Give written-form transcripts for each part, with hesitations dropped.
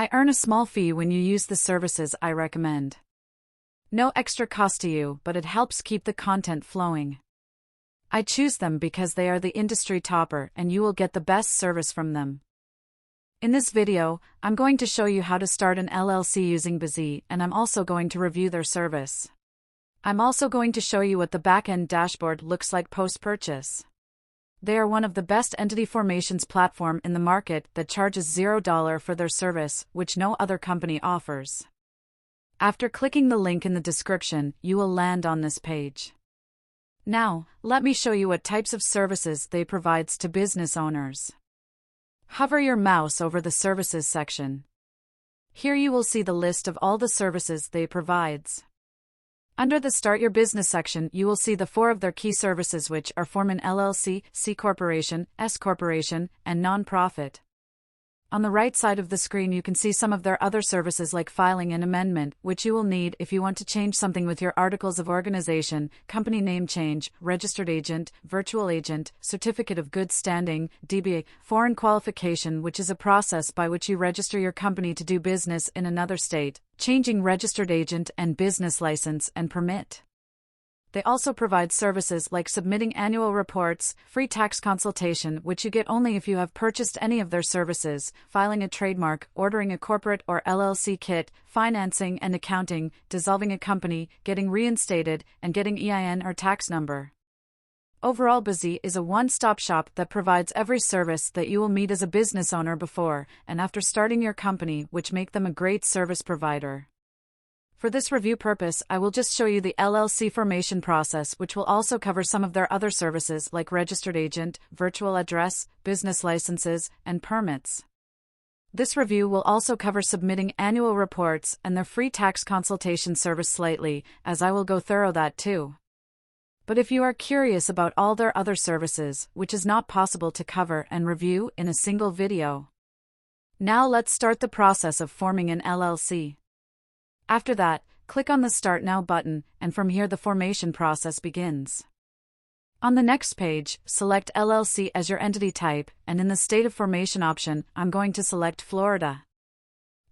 I earn a small fee when you use the services I recommend. No extra cost to you, but it helps keep the content flowing. I choose them because they are the industry topper and you will get the best service from them. In this video, I'm going to show you how to start an LLC using Bizee, and I'm also going to review their service. I'm also going to show you what the back-end dashboard looks like post-purchase. They are one of the best entity formations platform in the market that charges $0 for their service, which no other company offers. After clicking the link in the description, you will land on this page. Now, let me show you what types of services they provide to business owners. Hover your mouse over the Services section. Here you will see the list of all the services they provides. Under the Start Your Business section, you will see the 4 of their key services, which are form an LLC, C Corporation, S Corporation, and Nonprofit. On the right side of the screen you can see some of their other services like filing and amendment, which you will need if you want to change something with your articles of organization, company name change, registered agent, virtual agent, certificate of good standing, DBA, foreign qualification, which is a process by which you register your company to do business in another state, changing registered agent and business license and permit. They also provide services like submitting annual reports, free tax consultation, which you get only if you have purchased any of their services, filing a trademark, ordering a corporate or LLC kit, financing and accounting, dissolving a company, getting reinstated, and getting EIN or tax number. Overall, Bizee is a one-stop shop that provides every service that you will need as a business owner before and after starting your company, which make them a great service provider. For this review purpose, I will just show you the LLC formation process, which will also cover some of their other services like registered agent, virtual address, business licenses, and permits. This review will also cover submitting annual reports and their free tax consultation service slightly, as I will go through that too. But if you are curious about all their other services, which is not possible to cover and review in a single video. Now let's start the process of forming an LLC. After that, click on the Start Now button, and from here the formation process begins. On the next page, select LLC as your entity type, and in the State of Formation option, I'm going to select Florida.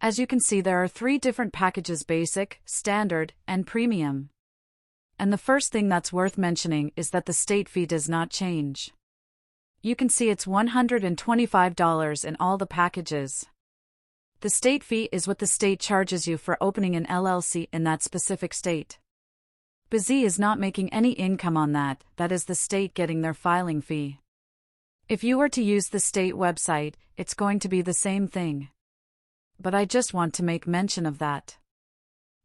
As you can see, there are 3 different packages: Basic, Standard, and Premium. And the first thing that's worth mentioning is that the state fee does not change. You can see it's $125 in all the packages. The state fee is what the state charges you for opening an LLC in that specific state. Bizee is not making any income on that, that is the state getting their filing fee. If you were to use the state website, it's going to be the same thing. But I just want to make mention of that.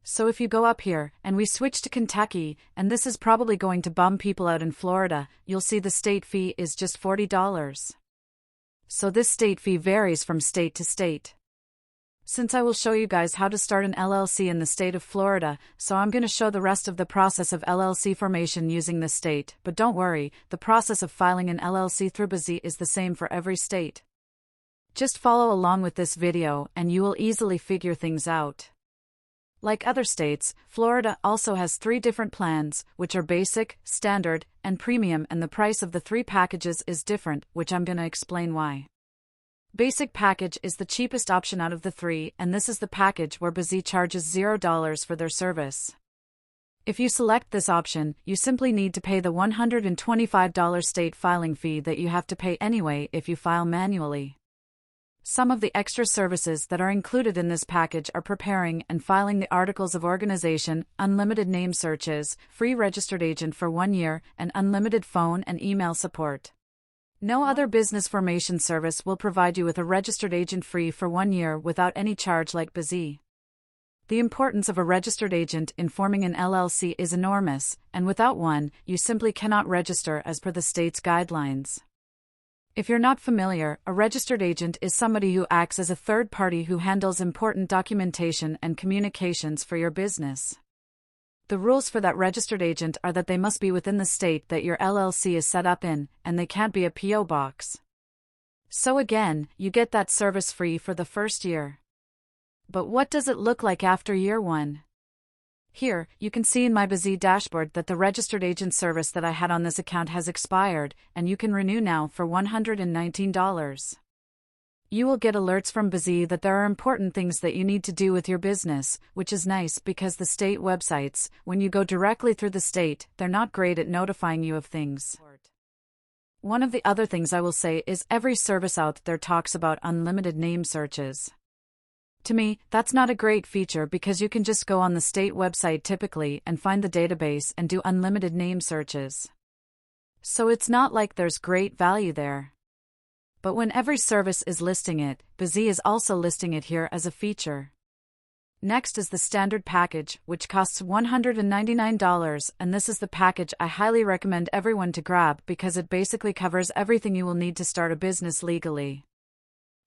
So if you go up here, and we switch to Kentucky, and this is probably going to bum people out in Florida, you'll see the state fee is just $40. So this state fee varies from state to state. Since I will show you guys how to start an LLC in the state of Florida, so I'm going to show the rest of the process of LLC formation using this state, but don't worry, the process of filing an LLC through Bizee is the same for every state. Just follow along with this video and you will easily figure things out. Like other states, Florida also has 3 different plans, which are Basic, Standard, and Premium, and the price of the 3 packages is different, which I'm going to explain why. Basic package is the cheapest option out of the 3, and this is the package where Bizee charges $0 for their service. If you select this option, you simply need to pay the $125 state filing fee that you have to pay anyway if you file manually. Some of the extra services that are included in this package are preparing and filing the articles of organization, unlimited name searches, free registered agent for 1 year, and unlimited phone and email support. No other business formation service will provide you with a registered agent free for 1 year without any charge like Bizee. The importance of a registered agent in forming an LLC is enormous, and without one, you simply cannot register as per the state's guidelines. If you're not familiar, a registered agent is somebody who acts as a third party who handles important documentation and communications for your business. The rules for that registered agent are that they must be within the state that your LLC is set up in, and they can't be a P.O. box. So again, you get that service free for the first year. But what does it look like after year 1? Here, you can see in my Bizee dashboard that the registered agent service that I had on this account has expired, and you can renew now for $119. You will get alerts from Bizee that there are important things that you need to do with your business, which is nice because the state websites, when you go directly through the state, they're not great at notifying you of things. One of the other things I will say is every service out there talks about unlimited name searches. To me, that's not a great feature because you can just go on the state website typically and find the database and do unlimited name searches. So it's not like there's great value there. But when every service is listing it, Bizee is also listing it here as a feature. Next is the standard package, which costs $199, and this is the package I highly recommend everyone to grab because it basically covers everything you will need to start a business legally.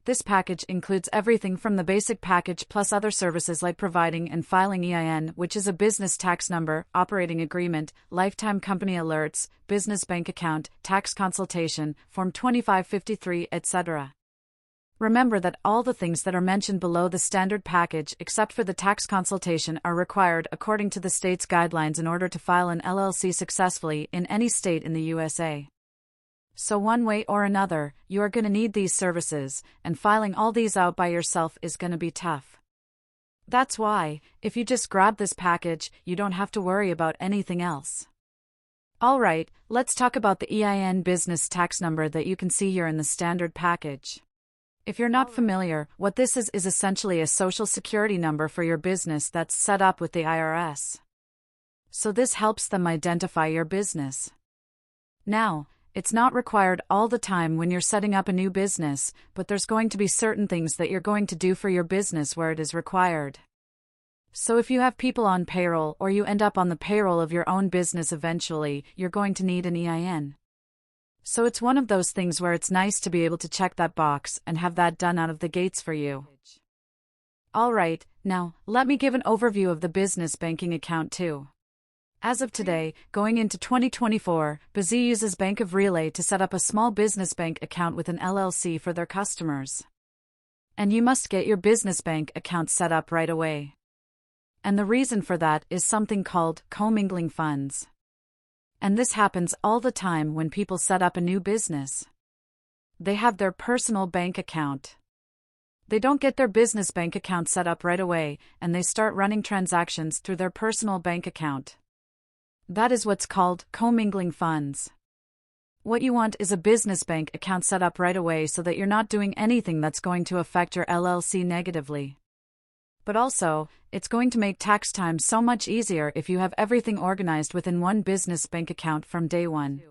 This package includes everything from the basic package plus other services like providing and filing EIN, which is a business tax number, operating agreement, lifetime company alerts, business bank account, tax consultation, Form 2553, etc. Remember that all the things that are mentioned below the standard package, except for the tax consultation, are required according to the state's guidelines in order to file an LLC successfully in any state in the USA. So one way or another, you are going to need these services, and filing all these out by yourself is going to be tough. That's why, if you just grab this package, you don't have to worry about anything else. Alright, let's talk about the EIN business tax number that you can see here in the standard package. If you're not familiar, what this is essentially a social security number for your business that's set up with the IRS. So this helps them identify your business. Now, it's not required all the time when you're setting up a new business, but there's going to be certain things that you're going to do for your business where it is required. So if you have people on payroll or you end up on the payroll of your own business eventually, you're going to need an EIN. So it's one of those things where it's nice to be able to check that box and have that done out of the gates for you. Alright, now, let me give an overview of the business banking account too. As of today, going into 2024, Bizee uses Bank of Relay to set up a small business bank account with an LLC for their customers. And you must get your business bank account set up right away. And the reason for that is something called commingling funds. And this happens all the time when people set up a new business. They have their personal bank account. They don't get their business bank account set up right away, and they start running transactions through their personal bank account. That is what's called commingling funds. What you want is a business bank account set up right away so that you're not doing anything that's going to affect your LLC negatively. But also, it's going to make tax time so much easier if you have everything organized within one business bank account from day one.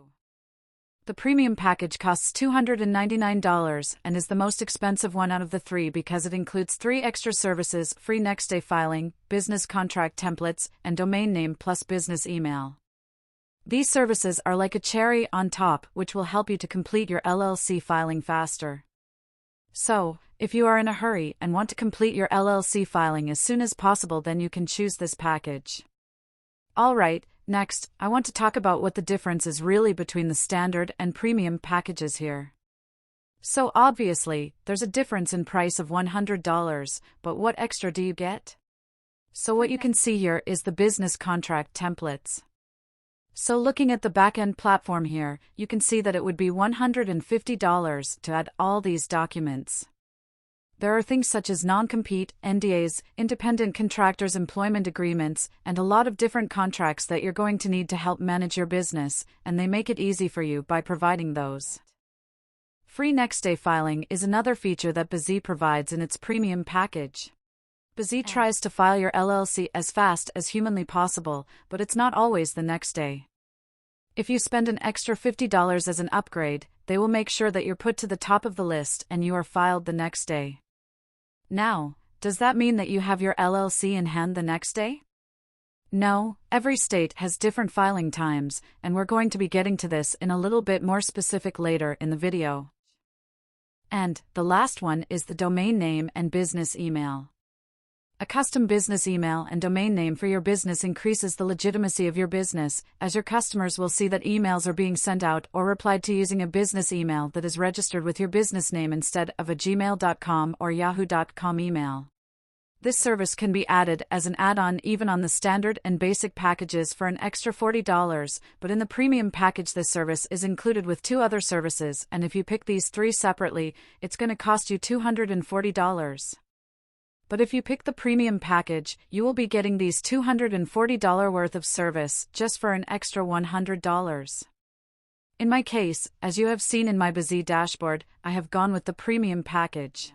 The premium package costs $299 and is the most expensive one out of the three because it includes 3 extra services: free next-day filing, business contract templates, and domain name plus business email. These services are like a cherry on top, which will help you to complete your LLC filing faster. So, if you are in a hurry and want to complete your LLC filing as soon as possible, then you can choose this package. Alright, next, I want to talk about what the difference is really between the standard and premium packages here. So obviously, there's a difference in price of $100, but what extra do you get? So what you can see here is the business contract templates. So looking at the back-end platform here, you can see that it would be $150 to add all these documents. There are things such as non-compete, NDAs, independent contractors' employment agreements, and a lot of different contracts that you're going to need to help manage your business, and they make it easy for you by providing those. Free next-day filing is another feature that Bizee provides in its premium package. Bizee tries to file your LLC as fast as humanly possible, but it's not always the next day. If you spend an extra $50 as an upgrade, they will make sure that you're put to the top of the list and you are filed the next day. Now, does that mean that you have your LLC in hand the next day? No, every state has different filing times, and we're going to be getting to this in a little bit more specific later in the video. And the last one is the domain name and business email. A custom business email and domain name for your business increases the legitimacy of your business, as your customers will see that emails are being sent out or replied to using a business email that is registered with your business name instead of a gmail.com or yahoo.com email. This service can be added as an add-on even on the standard and basic packages for an extra $40, but in the premium package this service is included with 2 other services, and if you pick these 3 separately, it's going to cost you $240. But if you pick the premium package, you will be getting these $240 worth of service just for an extra $100. In my case, as you have seen in my Bizee dashboard, I have gone with the premium package.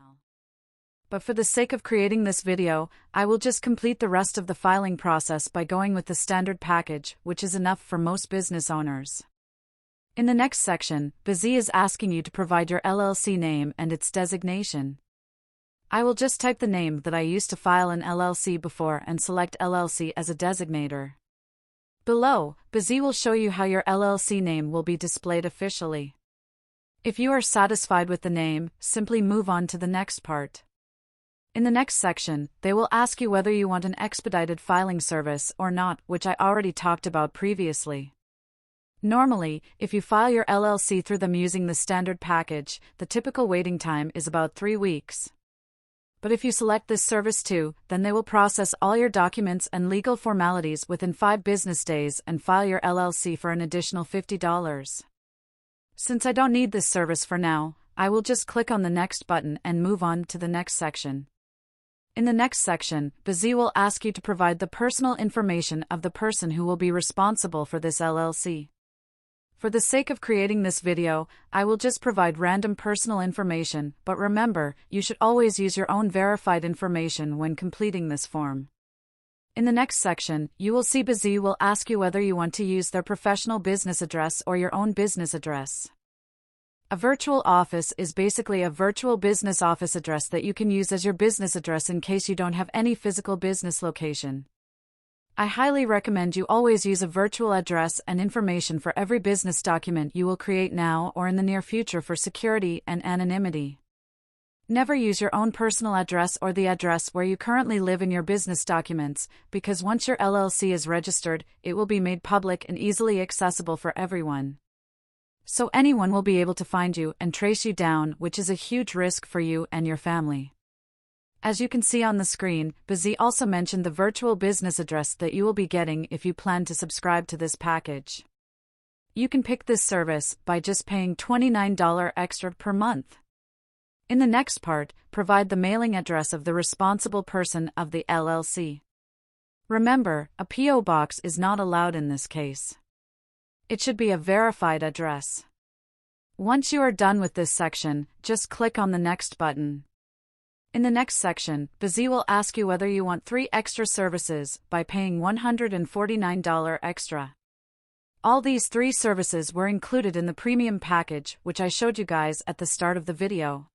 But for the sake of creating this video, I will just complete the rest of the filing process by going with the standard package, which is enough for most business owners. In the next section, Bizee is asking you to provide your LLC name and its designation. I will just type the name that I used to file an LLC before and select LLC as a designator. Below, Bizee will show you how your LLC name will be displayed officially. If you are satisfied with the name, simply move on to the next part. In the next section, they will ask you whether you want an expedited filing service or not, which I already talked about previously. Normally, if you file your LLC through them using the standard package, the typical waiting time is about 3 weeks. But if you select this service too, then they will process all your documents and legal formalities within 5 business days and file your LLC for an additional $50. Since I don't need this service for now, I will just click on the next button and move on to the next section. In the next section, Bizee will ask you to provide the personal information of the person who will be responsible for this LLC. For the sake of creating this video, I will just provide random personal information, but remember, you should always use your own verified information when completing this form. In the next section, you will see Bizee will ask you whether you want to use their professional business address or your own business address. A virtual office is basically a virtual business office address that you can use as your business address in case you don't have any physical business location. I highly recommend you always use a virtual address and information for every business document you will create now or in the near future for security and anonymity. Never use your own personal address or the address where you currently live in your business documents, because once your LLC is registered, it will be made public and easily accessible for everyone. So anyone will be able to find you and trace you down, which is a huge risk for you and your family. As you can see on the screen, Bizee also mentioned the virtual business address that you will be getting if you plan to subscribe to this package. You can pick this service by just paying $29 extra per month. In the next part, provide the mailing address of the responsible person of the LLC. Remember, a P.O. box is not allowed in this case. It should be a verified address. Once you are done with this section, just click on the next button. In the next section, Bizee will ask you whether you want 3 extra services by paying $149 extra. All these 3 services were included in the premium package, which I showed you guys at the start of the video.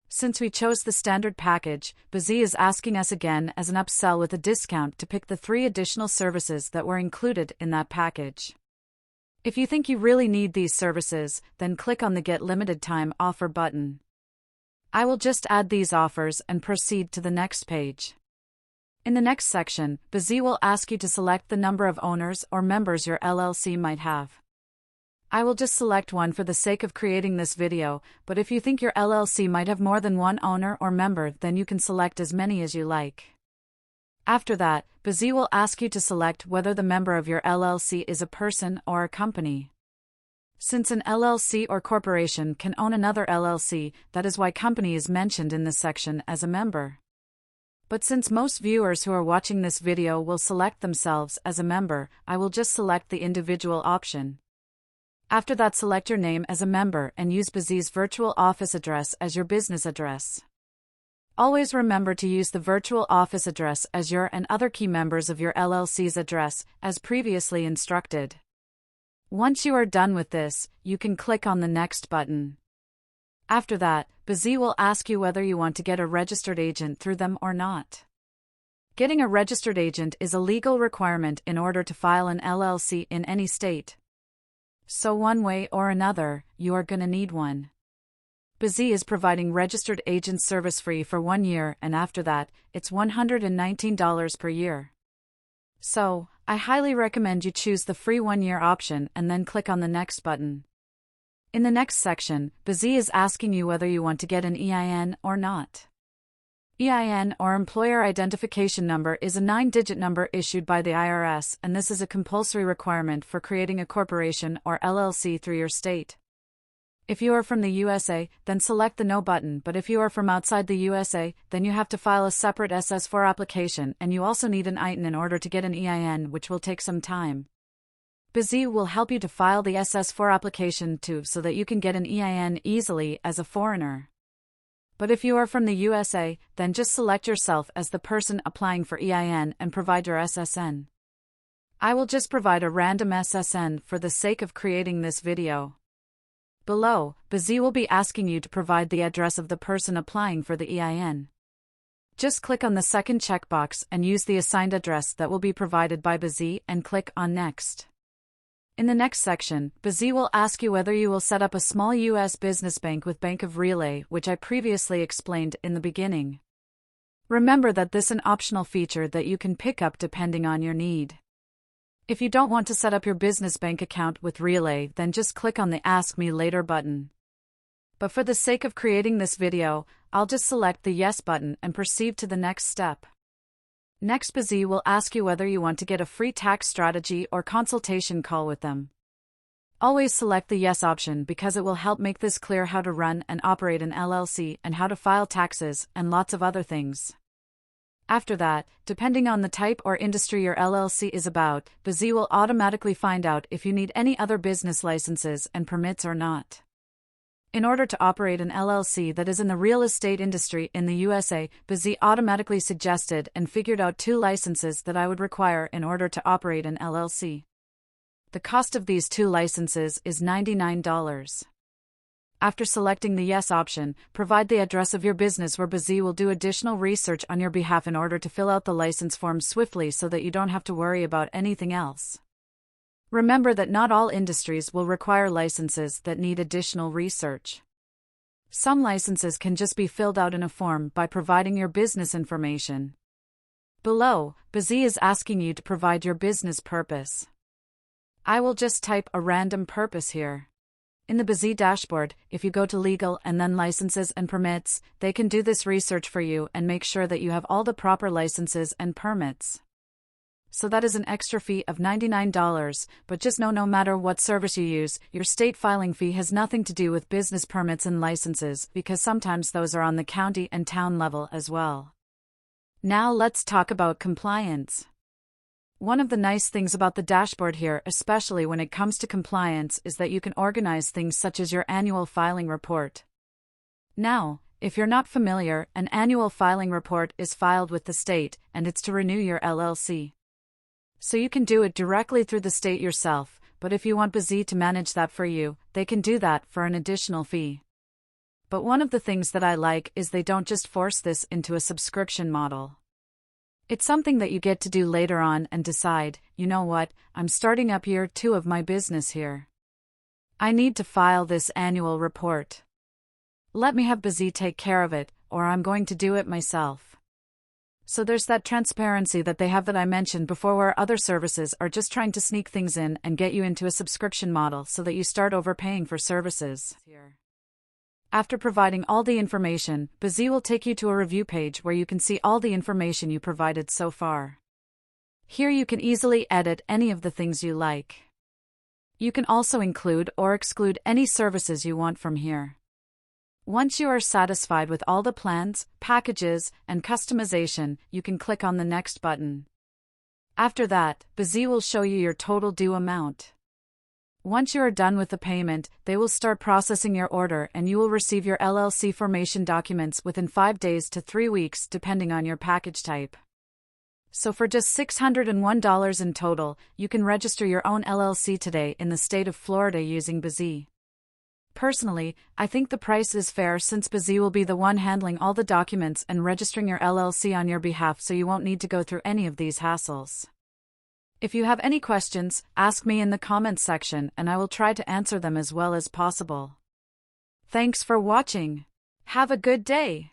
Since we chose the standard package, Bizee is asking us again as an upsell with a discount to pick the 3 additional services that were included in that package. If you think you really need these services, then click on the Get Limited Time Offer button. I will just add these offers and proceed to the next page. In the next section, Bizee will ask you to select the number of owners or members your LLC might have. I will just select one for the sake of creating this video, but if you think your LLC might have more than one owner or member, then you can select as many as you like. After that, Bizee will ask you to select whether the member of your LLC is a person or a company. Since an LLC or corporation can own another LLC, that is why company is mentioned in this section as a member. But since most viewers who are watching this video will select themselves as a member, I will just select the individual option. After that, select your name as a member and use Bizee's virtual office address as your business address. Always remember to use the virtual office address as your and other key members of your LLC's address, as previously instructed. Once you are done with this, you can click on the Next button. After that, Bizee will ask you whether you want to get a registered agent through them or not. Getting a registered agent is a legal requirement in order to file an LLC in any state. So one way or another, you are gonna need one. Bizee is providing registered agent service free for 1 year, and after that, it's $119 per year. So, I highly recommend you choose the free 1-year option and then click on the Next button. In the next section, Bizee is asking you whether you want to get an EIN or not. EIN or Employer Identification Number is a 9-digit number issued by the IRS, and this is a compulsory requirement for creating a corporation or LLC through your state. If you are from the USA, then select the No button, but if you are from outside the USA, then you have to file a separate SS4 application, and you also need an ITIN in order to get an EIN, which will take some time. Bizee will help you to file the SS4 application too, so that you can get an EIN easily as a foreigner. But if you are from the USA, then just select yourself as the person applying for EIN and provide your SSN. I will just provide a random SSN for the sake of creating this video. Below, Bizee will be asking you to provide the address of the person applying for the EIN. Just click on the second checkbox and use the assigned address that will be provided by Bizee and click on Next. In the next section, Bizee will ask you whether you will set up a small U.S. business bank with Bank of Relay, which I previously explained in the beginning. Remember that this is an optional feature that you can pick up depending on your need. If you don't want to set up your business bank account with Relay, then just click on the Ask Me Later button. But for the sake of creating this video, I'll just select the Yes button and proceed to the next step. Next, Bizee will ask you whether you want to get a free tax strategy or consultation call with them. Always select the Yes option because it will help make this clear how to run and operate an LLC and how to file taxes and lots of other things. After that, depending on the type or industry your LLC is about, Bizee will automatically find out if you need any other business licenses and permits or not. In order to operate an LLC that is in the real estate industry in the USA, Bizee automatically suggested and figured out 2 licenses that I would require in order to operate an LLC. The cost of these 2 licenses is $99. After selecting the Yes option, provide the address of your business where Bizee will do additional research on your behalf in order to fill out the license form swiftly so that you don't have to worry about anything else. Remember that not all industries will require licenses that need additional research. Some licenses can just be filled out in a form by providing your business information. Below, Bizee is asking you to provide your business purpose. I will just type a random purpose here. In the Bizee dashboard, if you go to Legal and then Licenses and Permits, they can do this research for you and make sure that you have all the proper licenses and permits. So that is an extra fee of $99, but just know no matter what service you use, your state filing fee has nothing to do with business permits and licenses because sometimes those are on the county and town level as well. Now let's talk about compliance. One of the nice things about the dashboard here, especially when it comes to compliance, is that you can organize things such as your annual filing report. Now, if you're not familiar, an annual filing report is filed with the state, and it's to renew your LLC. So you can do it directly through the state yourself, but if you want Bizee to manage that for you, they can do that for an additional fee. But one of the things that I like is they don't just force this into a subscription model. It's something that you get to do later on and decide, you know what, I'm starting up year 2 of my business here. I need to file this annual report. Let me have Bizee take care of it, or I'm going to do it myself. So there's that transparency that they have that I mentioned before, where other services are just trying to sneak things in and get you into a subscription model so that you start overpaying for services. After providing all the information, Bizee will take you to a review page where you can see all the information you provided so far. Here you can easily edit any of the things you like. You can also include or exclude any services you want from here. Once you are satisfied with all the plans, packages, and customization, you can click on the Next button. After that, Bizee will show you your total due amount. Once you are done with the payment, they will start processing your order and you will receive your LLC formation documents within 5 days to 3 weeks depending on your package type. So for just $601 in total, you can register your own LLC today in the state of Florida using Bizee. Personally, I think the price is fair since Bizee will be the one handling all the documents and registering your LLC on your behalf, so you won't need to go through any of these hassles. If you have any questions, ask me in the comments section and I will try to answer them as well as possible. Thanks for watching. Have a good day.